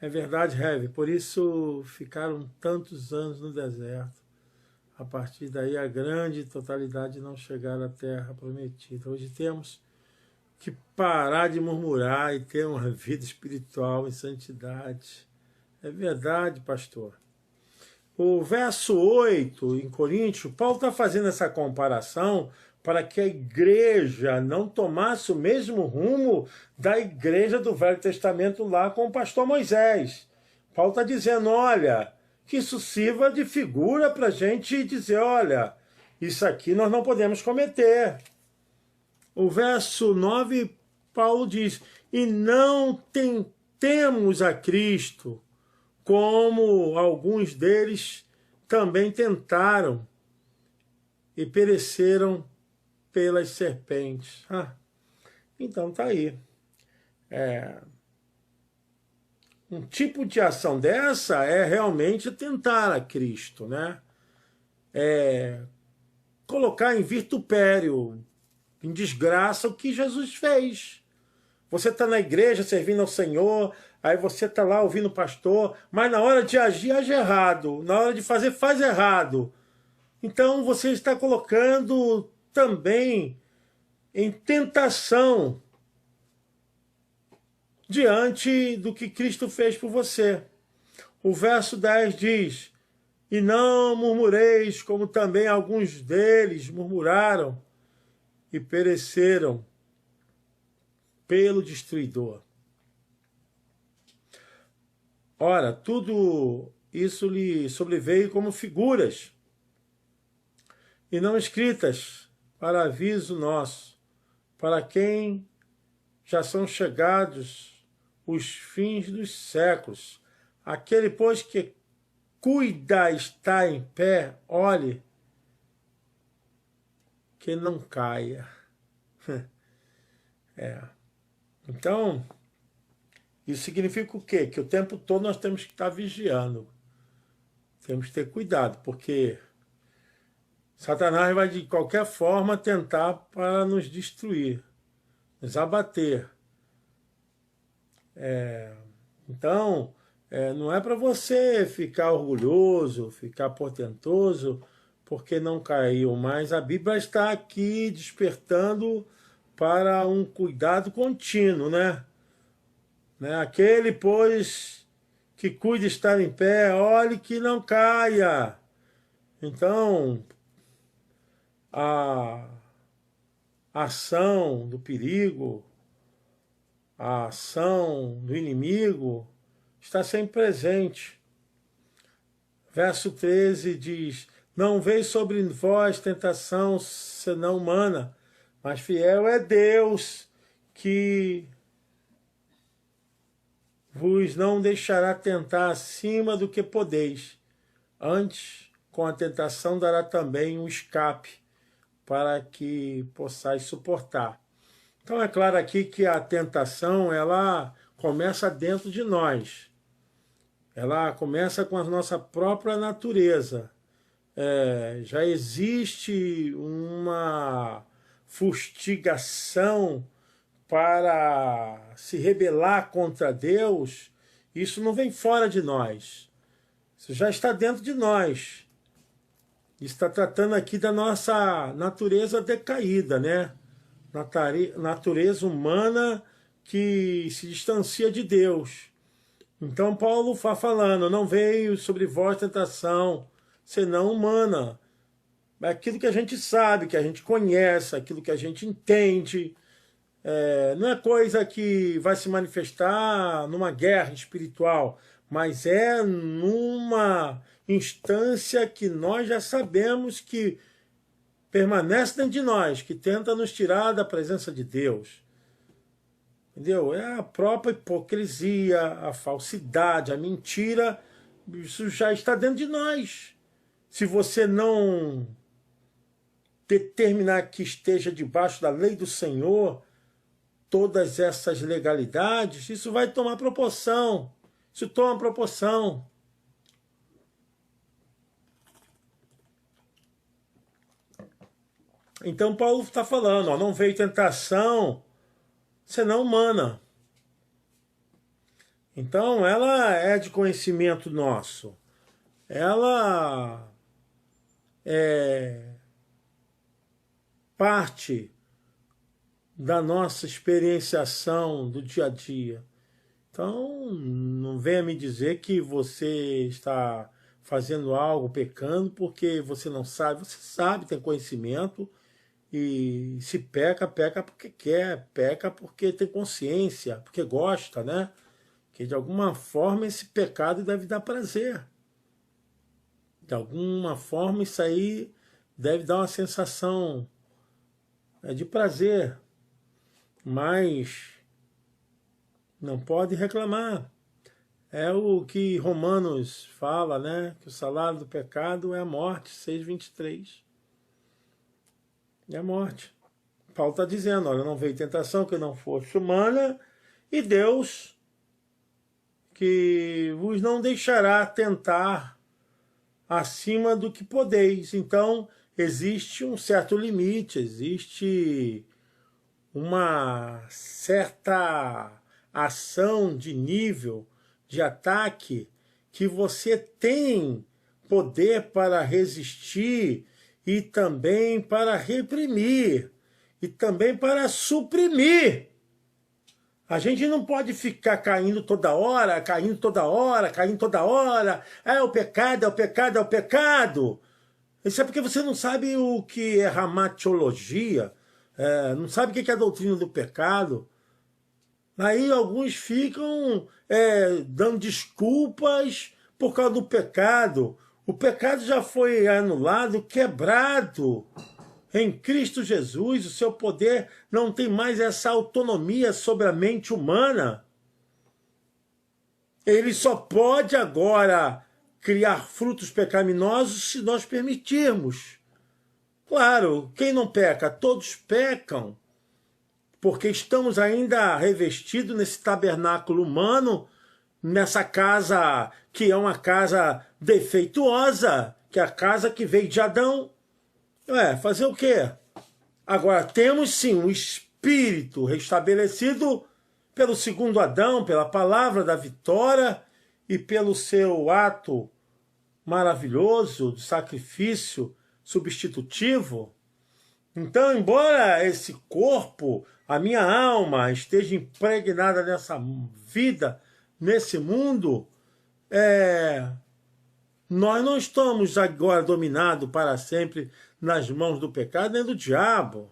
é verdade, Heavy, por isso ficaram tantos anos no deserto. A partir daí, a grande totalidade não chegaram à terra prometida. Hoje temos que parar de murmurar e ter uma vida espiritual em santidade. É verdade, pastor. O verso 8, em Coríntios, Paulo está fazendo essa comparação para que a igreja não tomasse o mesmo rumo da igreja do Velho Testamento lá com o pastor Moisés. Paulo está dizendo, olha, que isso sirva de figura para a gente dizer, olha, isso aqui nós não podemos cometer. O verso 9, Paulo diz, e não tentemos a Cristo, como alguns deles também tentaram e pereceram pelas serpentes. Então tá aí. Um tipo de ação dessa é realmente tentar a Cristo, né? Colocar em vitupério, em desgraça, o que Jesus fez. Você está na igreja servindo ao Senhor, aí você está lá ouvindo o pastor, mas na hora de agir, age errado. Na hora de fazer, faz errado. Então você está colocando também em tentação diante do que Cristo fez por você. O verso 10 diz, e não murmureis, como também alguns deles murmuraram e pereceram pelo destruidor. Ora, tudo isso lhe sobreveio como figuras, e não escritas, para aviso nosso, para quem já são chegados os fins dos séculos. Aquele, pois, que cuida estar em pé, olhe, que não caia. Então, isso significa o quê? Que o tempo todo nós temos que estar vigiando. Temos que ter cuidado, porque Satanás vai de qualquer forma tentar para nos destruir, nos abater. Então, não é para você ficar orgulhoso, ficar portentoso, porque não caiu, mas a Bíblia está aqui despertando para um cuidado contínuo, né? Aquele, pois, que cuida estar em pé, olhe que não caia. Então, a ação do perigo, a ação do inimigo está sempre presente. Verso 13 diz: não veio sobre vós tentação senão humana, mas fiel é Deus que vos não deixará tentar acima do que podeis. Antes, com a tentação dará também um escape, para que possais suportar. Então é claro aqui que a tentação, ela começa dentro de nós. Ela começa com a nossa própria natureza. Já existe uma fustigação para se rebelar contra Deus. Isso não vem fora de nós. Isso já está dentro de nós. Está tratando aqui da nossa natureza decaída, né? Natureza humana que se distancia de Deus. Então Paulo está falando: não veio sobre vós tentação senão humana. É aquilo que a gente sabe, que a gente conhece, aquilo que a gente entende. Não é coisa que vai se manifestar numa guerra espiritual, mas é numa instância que nós já sabemos que permanece dentro de nós, que tenta nos tirar da presença de Deus. Entendeu? É a própria hipocrisia, a falsidade, a mentira, isso já está dentro de nós. Se você não determinar que esteja debaixo da lei do Senhor, todas essas legalidades, isso vai tomar proporção. Isso toma proporção. Então Paulo está falando, não veio tentação senão humana. Então ela é de conhecimento nosso. Ela é parte da nossa experienciação do dia a dia. Então, não venha me dizer que você está fazendo algo, pecando, porque você não sabe. Você sabe, tem conhecimento, e se peca, peca porque quer, peca porque tem consciência, porque gosta, né? Que de alguma forma esse pecado deve dar prazer. De alguma forma isso aí deve dar uma sensação de prazer, mas não pode reclamar. É o que Romanos fala, né? Que o salário do pecado é a morte, 6:23. É a morte. Paulo está dizendo, olha, não veio tentação que não fosse humana, e Deus que vos não deixará tentar acima do que podeis. Então, existe um certo limite, existe uma certa ação de nível de ataque que você tem poder para resistir e também para reprimir e também para suprimir. A gente não pode ficar caindo toda hora, caindo toda hora, caindo toda hora. É o pecado, é o pecado, é o pecado. Isso é porque você não sabe o que é ramatiologia, não sabe o que é a doutrina do pecado. Aí alguns ficam dando desculpas por causa do pecado. O pecado já foi anulado, quebrado. Em Cristo Jesus, o seu poder não tem mais essa autonomia sobre a mente humana. Ele só pode agora criar frutos pecaminosos se nós permitirmos. Claro, quem não peca? Todos pecam, porque estamos ainda revestidos nesse tabernáculo humano nessa casa que é uma casa defeituosa, que é a casa que veio de Adão. Fazer o quê? Agora, temos sim um espírito restabelecido pelo segundo Adão, pela palavra da vitória e pelo seu ato maravilhoso de sacrifício substitutivo. Então, embora esse corpo, a minha alma, esteja impregnada nessa vida, nesse mundo, nós não estamos agora dominados para sempre nas mãos do pecado nem do diabo.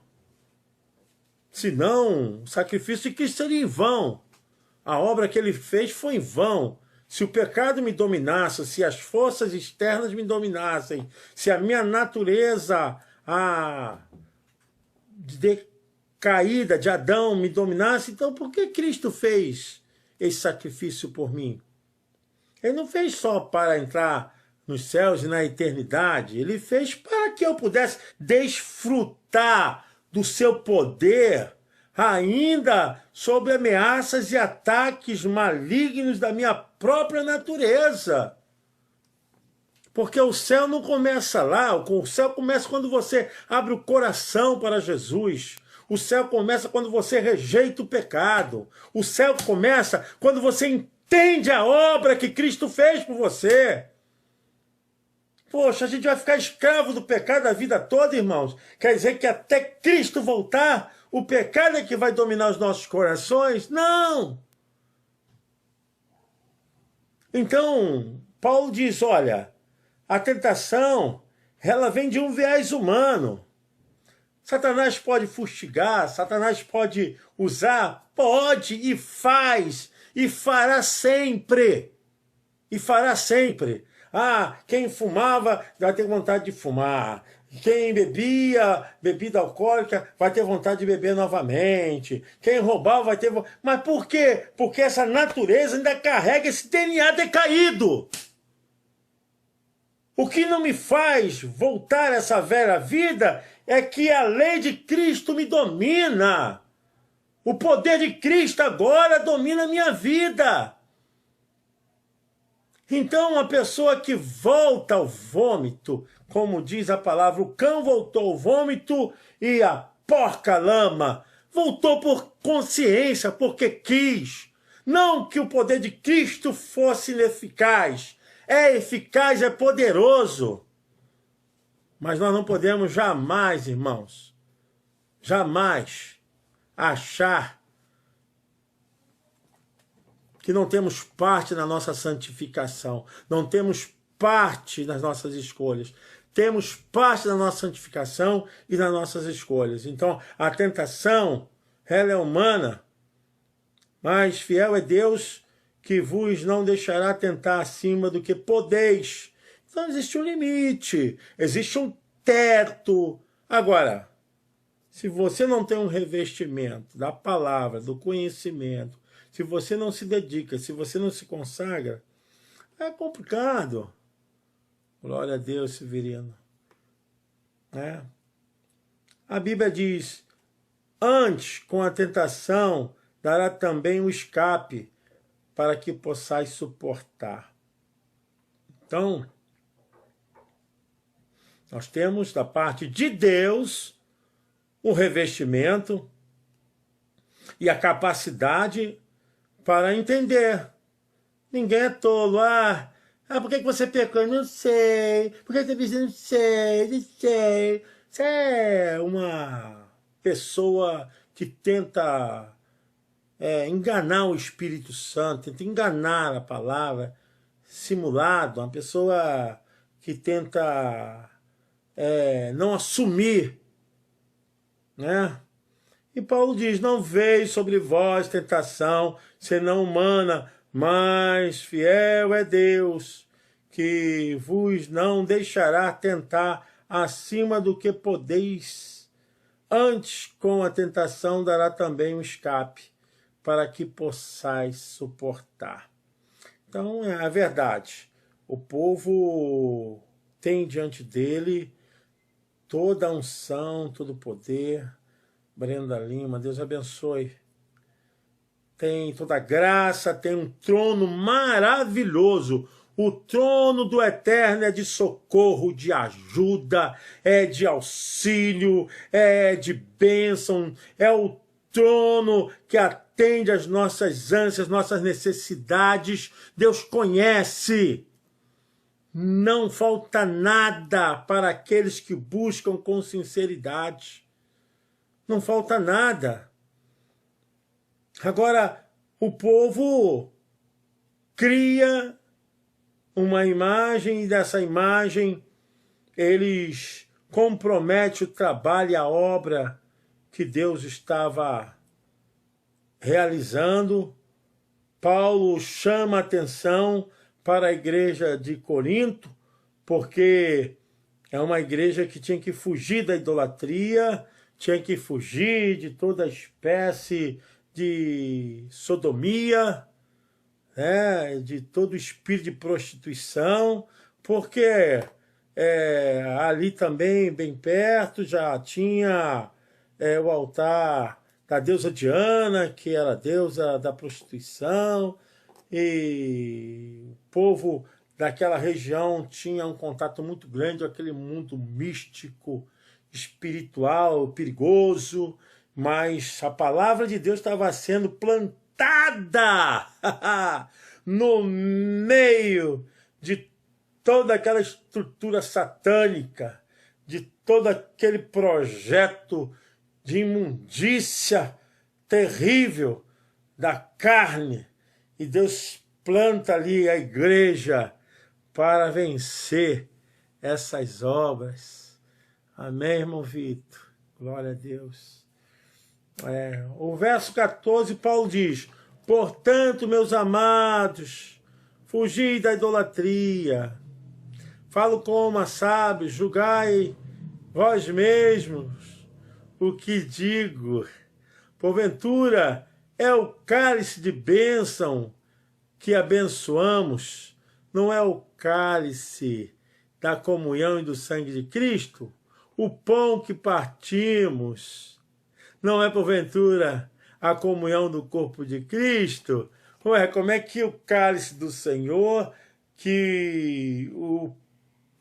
Senão, o sacrifício de Cristo seria em vão. A obra que ele fez foi em vão. Se o pecado me dominasse, se as forças externas me dominassem, se a minha natureza decaída de Adão me dominasse, então por que Cristo fez esse sacrifício por mim? Ele não fez só para entrar nos céus e na eternidade, ele fez para que eu pudesse desfrutar do seu poder, ainda sob ameaças e ataques malignos da minha própria natureza. Porque o céu não começa lá, o céu começa quando você abre o coração para Jesus. O céu começa quando você rejeita o pecado. O céu começa quando você entende a obra que Cristo fez por você. Poxa, a gente vai ficar escravo do pecado a vida toda, irmãos? Quer dizer que até Cristo voltar, o pecado é que vai dominar os nossos corações? Não! Então, Paulo diz, olha, a tentação, ela vem de um viés humano. Satanás pode fustigar, Satanás pode usar, pode e faz, e fará sempre. E fará sempre. Quem fumava vai ter vontade de fumar. Quem bebia bebida alcoólica vai ter vontade de beber novamente. Quem roubava vai ter... Mas por quê? Porque essa natureza ainda carrega esse DNA decaído. O que não me faz voltar a essa velha vida é que a lei de Cristo me domina. O poder de Cristo agora domina a minha vida. Então, uma pessoa que volta ao vômito, como diz a palavra, o cão voltou ao vômito e a porca à lama, voltou por consciência, porque quis. Não que o poder de Cristo fosse ineficaz. É eficaz, é poderoso. Mas nós não podemos jamais, irmãos, jamais achar que não temos parte na nossa santificação, não temos parte nas nossas escolhas. Temos parte na nossa santificação e nas nossas escolhas. Então, a tentação, ela é humana, mas fiel é Deus que vos não deixará tentar acima do que podeis. Então, existe um limite, existe um teto. Agora, se você não tem um revestimento da palavra, do conhecimento, se você não se dedica, se você não se consagra, é complicado. Glória a Deus, Severino. A Bíblia diz, antes, com a tentação, dará também o escape, para que possais suportar. Então, nós temos da parte de Deus o revestimento e a capacidade para entender. Ninguém é tolo. Por que você pecou? Não sei. Por que você fez? Não sei. Não sei. Você é uma pessoa que tenta enganar o Espírito Santo, tenta enganar a palavra, simulado, uma pessoa que tenta não assumir, né? E Paulo diz, não veio sobre vós tentação, senão humana, mas fiel é Deus, que vos não deixará tentar acima do que podeis. Antes, com a tentação, dará também um escape, para que possais suportar. Então, é a verdade. O povo tem diante dele toda a unção, todo o poder. Brenda Lima, Deus abençoe. tem toda graça, tem um trono maravilhoso. O trono do Eterno é de socorro, de ajuda, é de auxílio, é de bênção, é o trono que atende às nossas ânsias, nossas necessidades. Deus conhece. Não falta nada para aqueles que buscam com sinceridade. Não falta nada. Agora, o povo cria uma imagem, e dessa imagem eles comprometem o trabalho e a obra que Deus estava realizando. Paulo chama a atenção para a igreja de Corinto, porque é uma igreja que tinha que fugir da idolatria, tinha que fugir de toda espécie de sodomia, né, de todo espírito de prostituição, porque ali também, bem perto, já tinha o altar da deusa Diana, que era a deusa da prostituição, e o povo daquela região tinha um contato muito grande com aquele mundo místico, espiritual, perigoso, mas a palavra de Deus estava sendo plantada no meio de toda aquela estrutura satânica, de todo aquele projeto de imundícia terrível da carne. E Deus planta ali a igreja para vencer essas obras. Amém, irmão Vitor? Glória a Deus. O verso 14, Paulo diz: portanto, meus amados, fugi da idolatria. Falo como a sábios, julgai vós mesmos o que digo. Porventura, é o cálice de bênção que abençoamos, não é o cálice da comunhão e do sangue de Cristo? O pão que partimos, não é porventura a comunhão do corpo de Cristo? Ué, como é que o cálice do Senhor, que o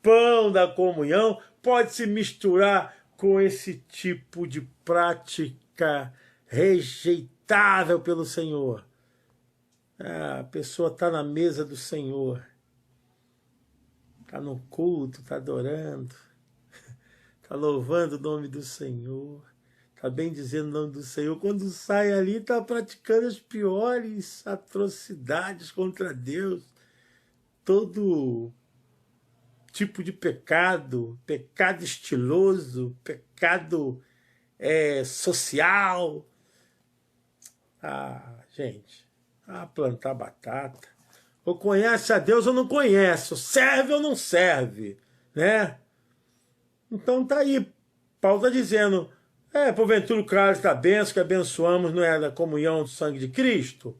pão da comunhão, pode se misturar com esse tipo de prática rejeitável pelo Senhor? A pessoa está na mesa do Senhor, está no culto, está adorando, está louvando o nome do Senhor, está bendizendo o nome do Senhor. Quando sai ali, está praticando as piores atrocidades contra Deus, todo tipo de pecado, pecado estiloso, pecado social. Gente, plantar batata. Ou conhece a Deus ou não conhece, ou serve ou não serve, né? Então tá aí, Paulo está dizendo, porventura o cálice da bênção que abençoamos não é da comunhão do sangue de Cristo?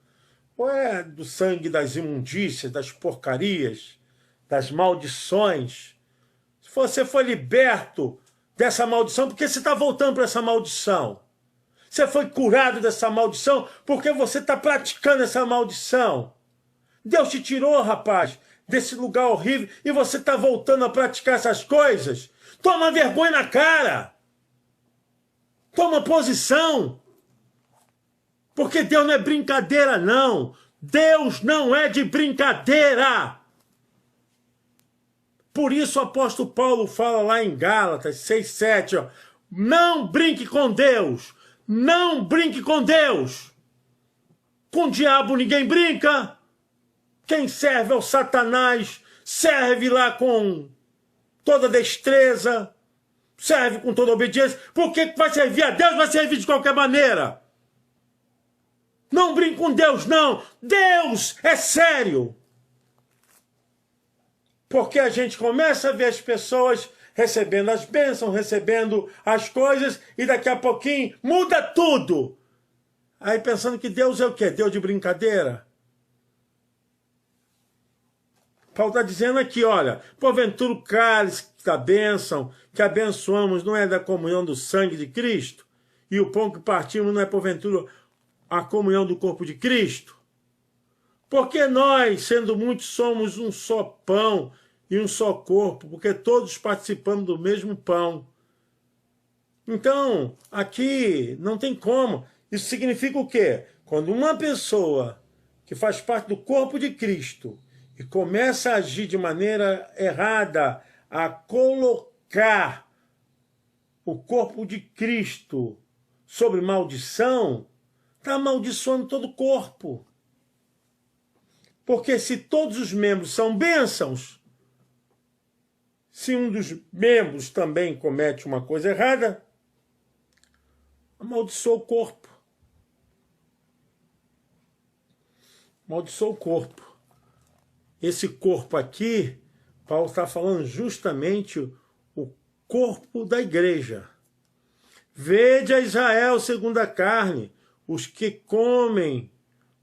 Ou é do sangue das imundícias, das porcarias, das maldições? Se você foi liberto dessa maldição, por que você está voltando para essa maldição? Você foi curado dessa maldição porque você está praticando essa maldição. Deus te tirou, rapaz, desse lugar horrível e você está voltando a praticar essas coisas. Toma vergonha na cara. Toma posição. Porque Deus não é brincadeira, não. Deus não é de brincadeira. Por isso o apóstolo Paulo fala lá em Gálatas 6:7, não brinque com Deus. Não brinque com Deus. Com o diabo ninguém brinca. Quem serve ao Satanás serve lá com toda destreza, serve com toda obediência. Porque vai servir a Deus, vai servir de qualquer maneira. Não brinque com Deus, não. Deus é sério. Porque a gente começa a ver as pessoas recebendo as bênçãos, recebendo as coisas, e daqui a pouquinho muda tudo. Aí pensando que Deus é o quê? Deus de brincadeira? Paulo está dizendo aqui, olha, porventura o cálice da bênção que abençoamos não é da comunhão do sangue de Cristo? E o pão que partimos não é porventura a comunhão do corpo de Cristo? Porque nós, sendo muitos, somos um só pão e um só corpo, porque todos participamos do mesmo pão. Então, aqui não tem como. Isso significa o quê? Quando uma pessoa que faz parte do corpo de Cristo e começa a agir de maneira errada, a colocar o corpo de Cristo sobre maldição, está amaldiçoando todo o corpo. Porque se todos os membros são bênçãos, se um dos membros também comete uma coisa errada, amaldiçoa o corpo. Amaldiçoa o corpo. Esse corpo aqui, Paulo está falando justamente o corpo da igreja. Vede a Israel segundo a carne, os que comem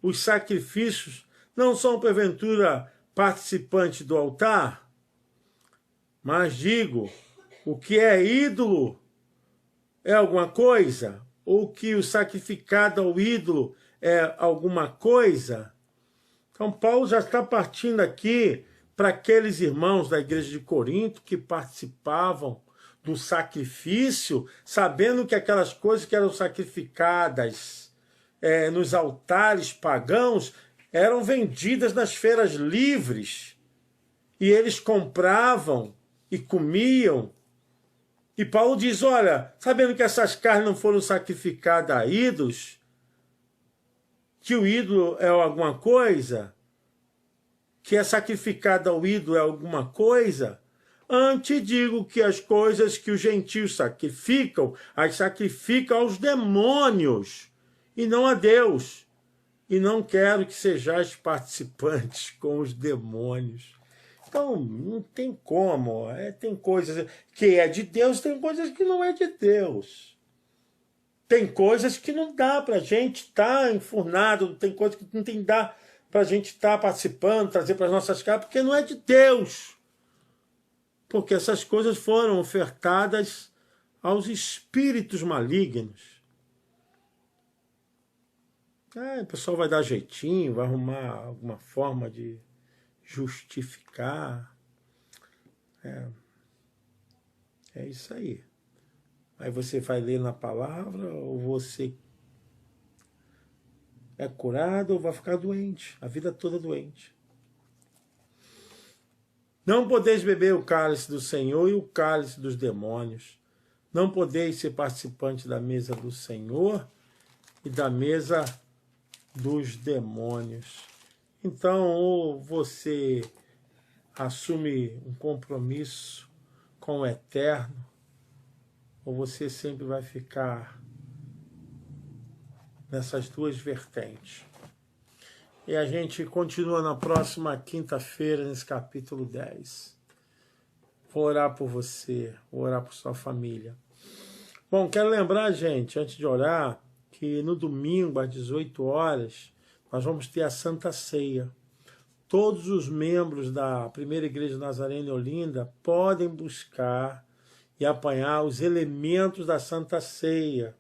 os sacrifícios não são, porventura, participantes do altar? Mas digo, o que é ídolo é alguma coisa? Ou que o sacrificado ao ídolo é alguma coisa? Então, Paulo já está partindo aqui para aqueles irmãos da igreja de Corinto que participavam do sacrifício, sabendo que aquelas coisas que eram sacrificadas nos altares pagãos eram vendidas nas feiras livres. E eles compravam e comiam. E Paulo diz, olha, sabendo que essas carnes não foram sacrificadas a ídolos, que o ídolo é alguma coisa, que é sacrificado ao ídolo é alguma coisa, antes digo que as coisas que os gentios sacrificam, as sacrificam aos demônios, e não a Deus. E não quero que sejais participantes com os demônios. Então, não tem como. Tem coisas que é de Deus, tem coisas que não é de Deus. Tem coisas que não dá para a gente estar enfurnado, tem coisas que não tem dá para a gente estar participando, trazer para as nossas casas, porque não é de Deus. Porque essas coisas foram ofertadas aos espíritos malignos. O pessoal vai dar jeitinho, vai arrumar alguma forma de justificar. É isso aí. Aí você vai ler na palavra, ou você é curado, ou vai ficar doente, a vida toda doente. Não podeis beber o cálice do Senhor e o cálice dos demônios. Não podeis ser participante da mesa do Senhor e da mesa dos demônios. Então, ou você assume um compromisso com o eterno, ou você sempre vai ficar nessas duas vertentes. E a gente continua na próxima quinta-feira, nesse capítulo 10. Vou orar por você, vou orar por sua família. Bom, quero lembrar, gente, antes de orar, que no domingo, às 18 horas, nós vamos ter a Santa Ceia. Todos os membros da Primeira Igreja Nazarene Olinda podem buscar e apanhar os elementos da Santa Ceia.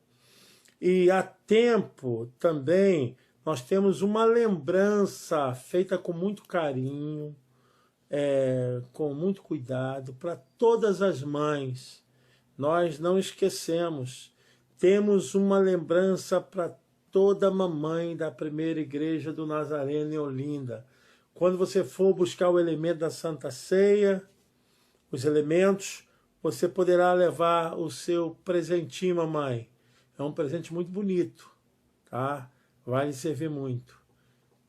E há tempo também nós temos uma lembrança feita com muito carinho, com muito cuidado, para todas as mães. Nós não esquecemos. Temos uma lembrança para toda mamãe da Primeira Igreja do Nazareno em Olinda. Quando você for buscar o elemento da Santa Ceia, os elementos, você poderá levar o seu presentinho, mamãe. É um presente muito bonito, tá? Vai lhe servir muito.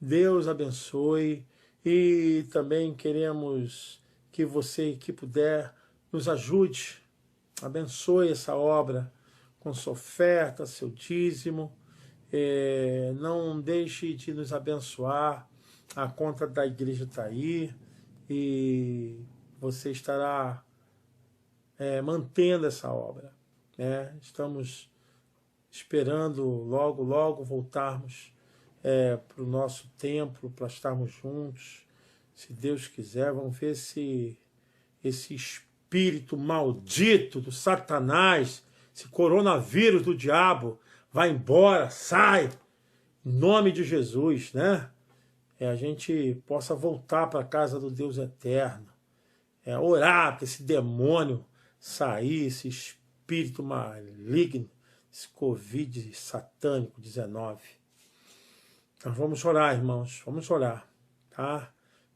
Deus abençoe. E também queremos que você, que puder, nos ajude. Abençoe essa obra com sua oferta, seu dízimo. Não deixe de nos abençoar. A conta da igreja está aí. E você estará mantendo essa obra. Estamos esperando logo, logo voltarmos para o nosso templo, para estarmos juntos. Se Deus quiser, vamos ver se esse espírito maldito do Satanás, esse coronavírus do diabo, vai embora, sai, em nome de Jesus, né? A gente possa voltar para a casa do Deus eterno. Orar para esse demônio sair, esse espírito maligno, esse Covid satânico 19. Nós vamos orar, irmãos, vamos orar, tá?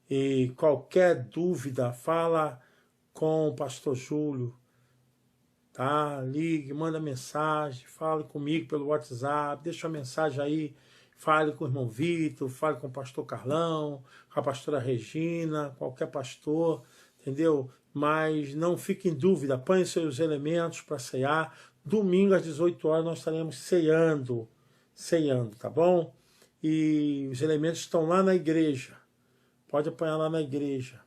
E qualquer dúvida, fala com o pastor Júlio, tá? Ligue, manda mensagem, fale comigo pelo WhatsApp, deixa uma mensagem aí, fale com o irmão Vitor, fale com o pastor Carlão, com a pastora Regina, qualquer pastor, entendeu? Mas não fique em dúvida, apanhe seus elementos para ceiar. Domingo às 18 horas nós estaremos ceando, tá bom? E os elementos estão lá na igreja, pode apanhar lá na igreja,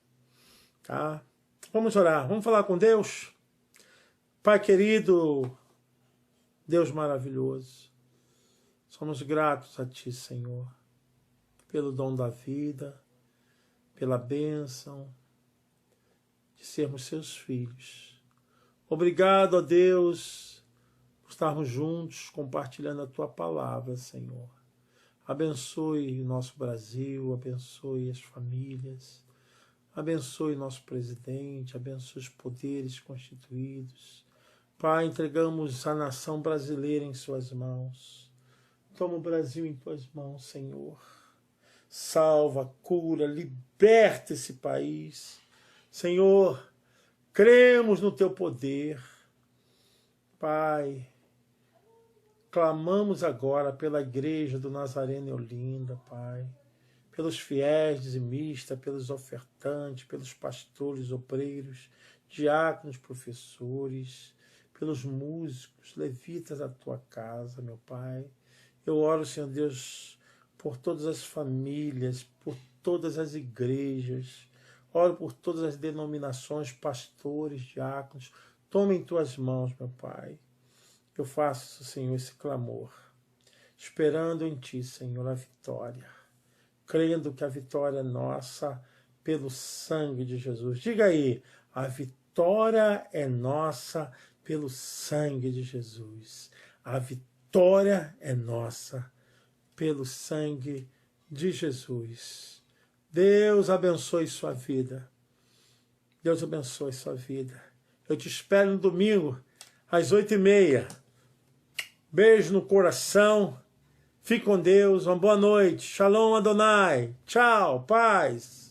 tá? Vamos orar, vamos falar com Deus. Pai querido, Deus maravilhoso, somos gratos a Ti, Senhor, pelo dom da vida, pela bênção de sermos Seus filhos. Obrigado, ó Deus, por estarmos juntos compartilhando a Tua palavra, Senhor. Abençoe o nosso Brasil, abençoe as famílias, abençoe nosso presidente, abençoe os poderes constituídos. Pai, entregamos a nação brasileira em Suas mãos. Toma o Brasil em Tuas mãos, Senhor. Salva, cura, liberta esse país. Senhor, cremos no Teu poder. Pai, clamamos agora pela igreja do Nazareno e Olinda, Pai, pelos fiéis dizimistas, pelos ofertantes, pelos pastores, obreiros, diáconos, professores, pelos músicos, levitas da Tua casa, meu Pai. Eu oro, Senhor Deus, por todas as famílias, por todas as igrejas, oro por todas as denominações, pastores, diáconos. Toma em Tuas mãos, meu Pai. Eu faço, Senhor, esse clamor, esperando em Ti, Senhor, a vitória, crendo que a vitória é nossa pelo sangue de Jesus. Diga aí, a vitória é nossa pelo sangue de Jesus. A vitória é nossa pelo sangue de Jesus. Deus abençoe sua vida. Deus abençoe sua vida. Eu te espero no domingo, às 8h30. Beijo no coração. Fique com Deus. Uma boa noite. Shalom Adonai. Tchau. Paz.